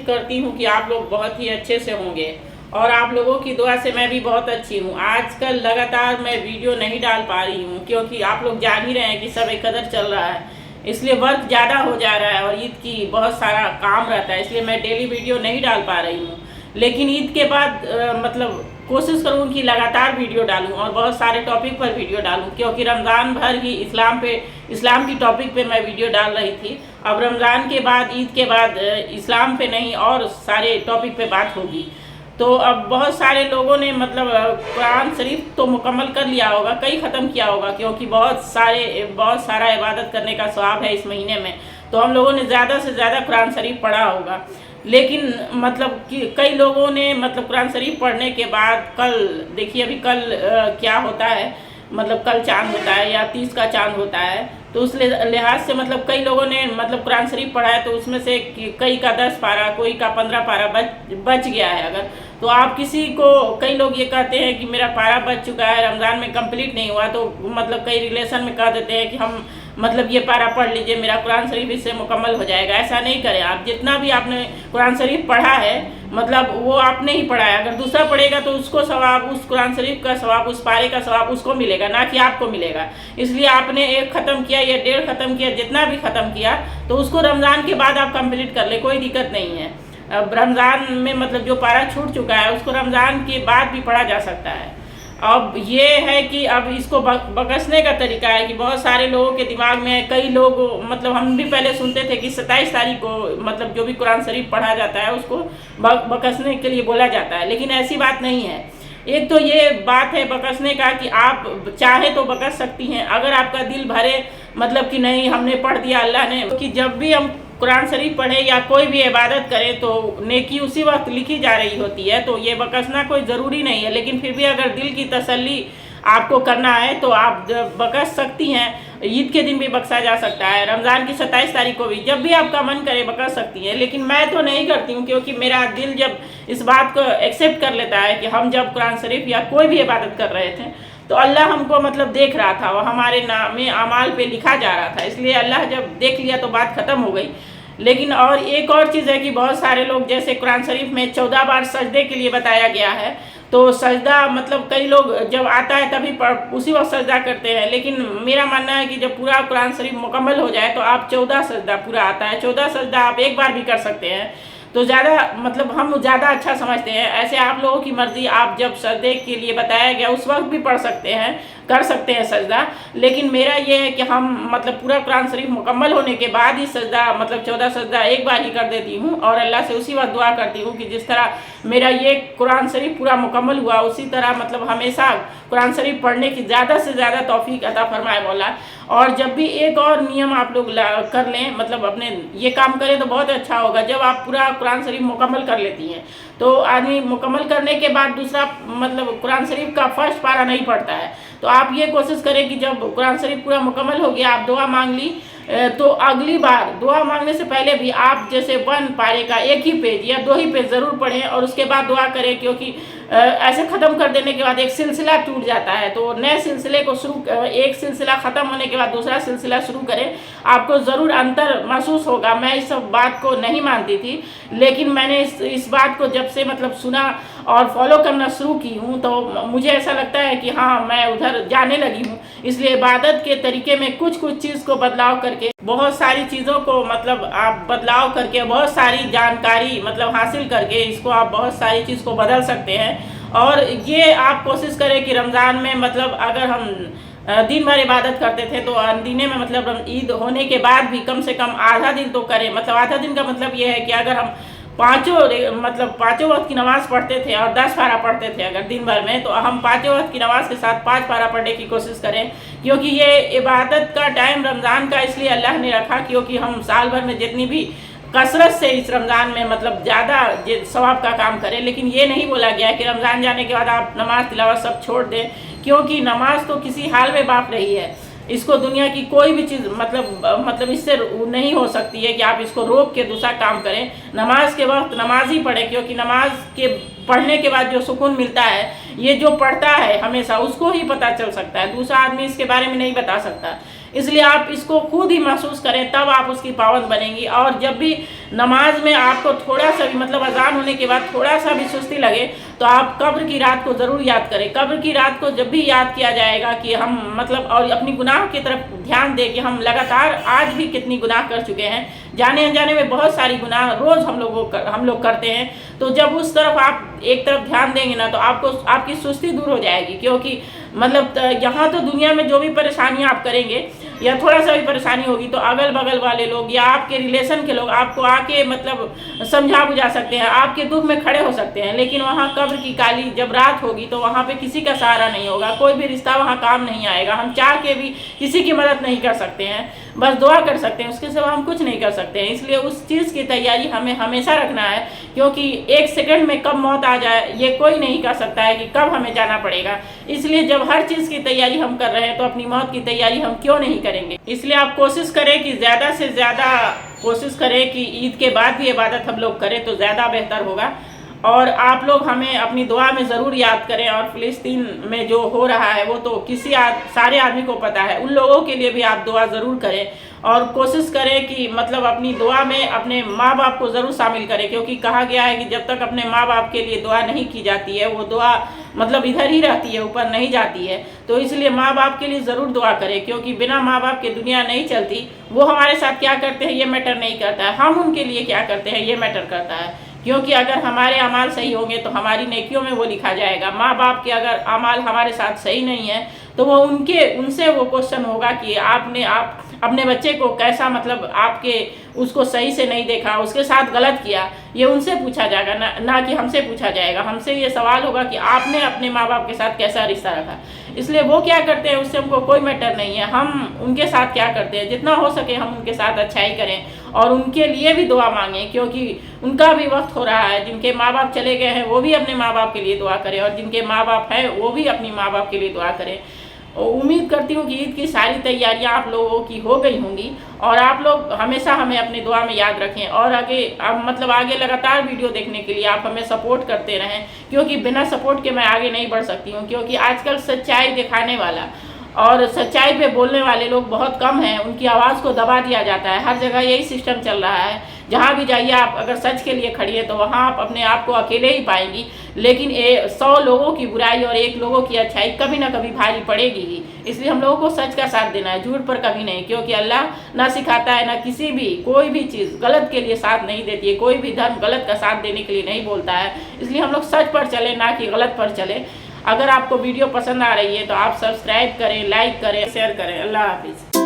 उम्मीद करती हूँ कि आप लोग बहुत ही अच्छे से होंगे और आप लोगों की दुआ से मैं भी बहुत अच्छी हूँ। आजकल लगातार मैं वीडियो नहीं डाल पा रही हूँ क्योंकि आप लोग जान ही रहे हैं कि सब एक कदर चल रहा है, इसलिए वर्क ज़्यादा हो जा रहा है और ईद की बहुत सारा काम रहता है, इसलिए मैं डेली वीडियो नहीं डाल पा रही हूँ। लेकिन ईद के बाद मतलब कोशिश करूँ कि लगातार वीडियो डालूँ और बहुत सारे टॉपिक पर वीडियो डालूँ, क्योंकि रमज़ान भर ही इस्लाम की टॉपिक पे मैं वीडियो डाल रही थी। अब रमज़ान के बाद, ईद के बाद इस्लाम पे नहीं और सारे टॉपिक पे बात होगी। तो अब बहुत सारे लोगों ने मतलब कुरान शरीफ तो मुकम्मल कर लिया होगा, कई ख़त्म किया होगा, क्योंकि बहुत सारा इबादत करने का सवाब है इस महीने में, तो हम लोगों ने ज़्यादा से ज़्यादा कुरान शरीफ पढ़ा होगा। लेकिन मतलब कि कई लोगों ने मतलब कुरान शरीफ पढ़ने के बाद कल देखिए, अभी कल क्या होता है, मतलब कल चांद होता है या 30 का चांद होता है, तो उस लिहाज से मतलब कई लोगों ने मतलब कुरान शरीफ पढ़ा है, तो उसमें से कई का 10 पारा, कोई का 15 पारा बच गया है। अगर तो आप किसी को, कई लोग ये कहते हैं कि मेरा पारा बच चुका है, रमज़ान में कंप्लीट नहीं हुआ, तो मतलब कई रिलेशन में कह देते हैं कि हम मतलब ये पारा पढ़ लीजिए, मेरा कुरान शरीफ इससे मुकम्मल हो जाएगा। ऐसा नहीं करें आप। जितना भी आपने कुरान शरीफ पढ़ा है मतलब वो आपने ही पढ़ा है, अगर दूसरा पढ़ेगा तो उसको सवाब, उस कुरान शरीफ का सवाब, उस पारे का सवाब उसको मिलेगा, ना कि आपको मिलेगा। इसलिए आपने एक ख़त्म किया या 1.5 ख़त्म किया, जितना भी ख़त्म किया, तो उसको रमज़ान के बाद आप कंप्लीट कर ले, कोई दिक्कत नहीं है। अब रमज़ान में मतलब जो पारा छूट चुका है उसको रमज़ान के बाद भी पढ़ा जा सकता है। अब ये है कि अब इसको बकसने का तरीका है कि बहुत सारे लोगों के दिमाग में, कई लोग मतलब हम भी पहले सुनते थे कि 27 तारीख को मतलब जो भी कुरान शरीफ पढ़ा जाता है उसको बकसने के लिए बोला जाता है, लेकिन ऐसी बात नहीं है। एक तो ये बात है बकसने का कि आप चाहे तो बकस सकती हैं, अगर आपका दिल भरे मतलब कि नहीं हमने पढ़ दिया अल्लाह ने, कि जब भी हम कुरान शरीफ पढ़े या कोई भी इबादत करें तो नेकी उसी वक्त लिखी जा रही होती है, तो ये बकसना कोई ज़रूरी नहीं है। लेकिन फिर भी अगर दिल की तसल्ली आपको करना है तो आप बकस सकती हैं। ईद के दिन भी बक्सा जा सकता है, रमज़ान की 27 तारीख को भी, जब भी आपका मन करे बकस सकती हैं। लेकिन मैं तो नहीं करती हूँ, क्योंकि मेरा दिल जब इस बात को एक्सेप्ट कर लेता है कि हम जब कुरान शरीफ या कोई भी इबादत कर रहे थे तो अल्लाह हमको मतलब देख रहा था, वह हमारे नामे अमाल पे लिखा जा रहा था, इसलिए अल्लाह जब देख लिया तो बात ख़त्म हो गई। लेकिन और एक और चीज़ है कि बहुत सारे लोग, जैसे कुरान शरीफ में 14 बार सजदे के लिए बताया गया है, तो सजदा मतलब कई लोग जब आता है तभी उसी वक्त सजदा करते हैं। लेकिन मेरा मानना है कि जब पूरा कुरान शरीफ मुकम्मल हो जाए तो आप 14 सजदा पूरा आता है, 14 सजदा आप एक बार भी कर सकते हैं, तो ज़्यादा मतलब हम ज़्यादा अच्छा समझते हैं। ऐसे आप लोगों की मर्ज़ी, आप जब सजदे के लिए बताया गया उस वक्त भी पढ़ सकते हैं, कर सकते हैं सजदा। लेकिन मेरा ये है कि हम मतलब पूरा कुरान शरीफ मुकम्मल होने के बाद ही सजदा मतलब 14 सजदा एक बार ही कर देती हूँ और अल्लाह से उसी वक्त दुआ करती हूँ कि जिस तरह मेरा ये कुरान शरीफ पूरा मुकम्मल हुआ, उसी तरह मतलब हमेशा कुरान शरीफ पढ़ने की ज़्यादा से ज़्यादा तौफीक अता फरमाए मौला। और जब भी एक और नियम आप लोग कर लें, मतलब अपने ये काम करें तो बहुत अच्छा होगा। जब आप पूरा कुरान शरीफ मुकम्मल कर लेती हैं तो आदमी मुकम्मल करने के बाद दूसरा मतलब कुरान शरीफ का फर्स्ट पारा नहीं पढ़ता है, तो आप ये कोशिश करें कि जब कुरान शरीफ पूरा मुकम्मल हो गया, आप दुआ मांग ली, तो अगली बार दुआ मांगने से पहले भी आप जैसे 1 पारे का 1 ही पेज या 2 ही पेज ज़रूर पढ़ें और उसके बाद दुआ करें, क्योंकि ऐसे ख़त्म कर देने के बाद एक सिलसिला टूट जाता है। तो नए सिलसिले को एक सिलसिला ख़त्म होने के बाद दूसरा सिलसिला शुरू करें, आपको ज़रूर अंतर महसूस होगा। मैं इस सब बात को नहीं मानती थी, लेकिन मैंने इस बात को जब से मतलब सुना और फॉलो करना शुरू की हूँ तो मुझे ऐसा लगता है कि हाँ, मैं उधर जाने लगी हूँ। इसलिए इबादत के तरीके में कुछ चीज़ को बदलाव करके, बहुत सारी चीज़ों को मतलब आप बदलाव करके, बहुत सारी जानकारी मतलब हासिल करके इसको आप बहुत सारी चीज़ को बदल सकते हैं। और ये आप कोशिश करें कि रमज़ान में मतलब अगर हम दिन भर इबादत करते थे तो अंदीने में मतलब ईद होने के बाद भी कम से कम आधा दिन तो करें। मतलब आधा दिन का मतलब ये है कि अगर हम पाँचों वक्त की नमाज़ पढ़ते थे और 10 पारा पढ़ते थे अगर दिन भर में, तो हम 5 वक्त की नमाज़ के साथ 5 पारा पढ़ने की कोशिश करें, क्योंकि ये इबादत का टाइम रमज़ान का इसलिए अल्लाह ने रखा क्योंकि हम साल भर में जितनी भी कसरत से इस रमज़ान में मतलब ज़्यादा सवाब का काम करें। लेकिन ये नहीं बोला गया है कि रमज़ान जाने के बाद आप नमाज तिलावत सब छोड़ दें, क्योंकि नमाज तो किसी हाल में बाप रही है, इसको दुनिया की कोई भी चीज़ मतलब इससे नहीं हो सकती है कि आप इसको रोक के दूसरा काम करें। नमाज के वक्त नमाज ही पढ़ें, क्योंकि नमाज के पढ़ने के बाद जो सुकून मिलता है ये जो पढ़ता है हमेशा उसको ही पता चल सकता है, दूसरा आदमी इसके बारे में नहीं बता सकता। इसलिए आप इसको खुद ही महसूस करें, तब आप उसकी पाबंद बनेंगी। और जब भी नमाज में आपको थोड़ा सा भी मतलब अजान होने के बाद थोड़ा सा भी सुस्ती लगे तो आप कब्र की रात को ज़रूर याद करें। कब्र की रात को जब भी याद किया जाएगा कि हम मतलब और अपनी गुनाह की तरफ ध्यान दें कि हम लगातार आज भी कितनी गुनाह कर चुके हैं, जाने अनजाने में बहुत सारी गुनाह रोज़ हम लोग करते हैं। तो जब उस तरफ आप एक तरफ ध्यान देंगे ना तो आपको आपकी सुस्ती दूर हो जाएगी। क्योंकि मतलब यहाँ तो दुनिया में जो भी परेशानियाँ आप करेंगे या थोड़ा सा भी परेशानी होगी तो अगल बगल वाले लोग या आपके रिलेशन के लोग आपको आके मतलब समझा बुझा सकते हैं, आपके दुख में खड़े हो सकते हैं। लेकिन वहाँ कब्र की काली जब रात होगी तो वहाँ पे किसी का सहारा नहीं होगा, कोई भी रिश्ता वहाँ काम नहीं आएगा। हम चाह के भी किसी की मदद नहीं कर सकते हैं, बस दुआ कर सकते हैं, उसके सिवा हम कुछ नहीं कर सकते हैं। इसलिए उस चीज़ की तैयारी हमें हमेशा रखना है, क्योंकि एक सेकंड में कब मौत आ जाए ये कोई नहीं कर सकता है कि कब हमें जाना पड़ेगा। इसलिए जब हर चीज़ की तैयारी हम कर रहे हैं तो अपनी मौत की तैयारी हम क्यों नहीं करेंगे। इसलिए आप कोशिश करें कि ज़्यादा से ज़्यादा कोशिश करें कि ईद के बाद भी इबादत हम लोग करें तो ज़्यादा बेहतर होगा। और आप लोग हमें अपनी दुआ में ज़रूर याद करें। और फ़िलिस्तीन में जो हो रहा है वो तो सारे आदमी को पता है, उन लोगों के लिए भी आप दुआ ज़रूर करें। और कोशिश करें कि मतलब अपनी दुआ में अपने माँ बाप को ज़रूर शामिल करें, क्योंकि कहा गया है कि जब तक अपने माँ बाप के लिए दुआ नहीं की जाती है वो दुआ मतलब इधर ही रहती है, ऊपर नहीं जाती है। तो इसलिए माँ बाप के लिए ज़रूर दुआ करें, क्योंकि बिना माँ बाप के दुनिया नहीं चलती। वो हमारे साथ क्या करते हैं ये मैटर नहीं करता है, हम उनके लिए क्या करते हैं ये मैटर करता है। क्योंकि अगर हमारे अमाल सही होंगे तो हमारी नेकियों में वो लिखा जाएगा। माँ बाप के अगर अमाल हमारे साथ सही नहीं है तो वो उनसे वो क्वेश्चन होगा कि आप अपने बच्चे को कैसा मतलब आपके उसको सही से नहीं देखा, उसके साथ गलत किया, ये उनसे पूछा जाएगा ना कि हमसे पूछा जाएगा। हमसे ये सवाल होगा कि आपने अपने माँ बाप के साथ कैसा रिश्ता रखा। इसलिए वो क्या करते हैं उससे हमको कोई मैटर नहीं है, हम उनके साथ क्या करते हैं जितना हो सके हम उनके साथ अच्छाई करें और उनके लिए भी दुआ मांगें, क्योंकि उनका भी वक्त हो रहा है। जिनके माँ बाप चले गए हैं वो भी अपने माँ बाप के लिए दुआ करें और जिनके माँ बाप हैं वो भी अपनी माँ बाप के लिए दुआ करें। उम्मीद करती हूँ कि ईद की सारी तैयारियाँ आप लोगों की हो गई होंगी और आप लोग हमेशा हमें अपनी दुआ में याद रखें। और आगे लगातार वीडियो देखने के लिए आप हमें सपोर्ट करते रहें, क्योंकि बिना सपोर्ट के मैं आगे नहीं बढ़ सकती हूँ। क्योंकि आजकल सच्चाई दिखाने वाला और सच्चाई पे बोलने वाले लोग बहुत कम हैं, उनकी आवाज़ को दबा दिया जाता है। हर जगह यही सिस्टम चल रहा है। जहाँ भी जाइए आप अगर सच के लिए खड़ी है तो वहाँ आप अपने आप को अकेले ही पाएंगी, लेकिन 100 लोगों की बुराई और 1 लोगों की अच्छाई कभी ना कभी भारी पड़ेगी ही। इसलिए हम लोगों को सच का साथ देना है, झूठ पर कभी नहीं। क्योंकि अल्लाह ना सिखाता है ना किसी भी कोई भी चीज़ गलत के लिए साथ नहीं देती है, कोई भी धर्म गलत का साथ देने के लिए नहीं बोलता है। इसलिए हम लोग सच पर चले ना कि गलत पर चले। अगर आपको वीडियो पसंद आ रही है तो आप सब्सक्राइब करें, लाइक करें, शेयर करें। अल्लाह हाफिज़।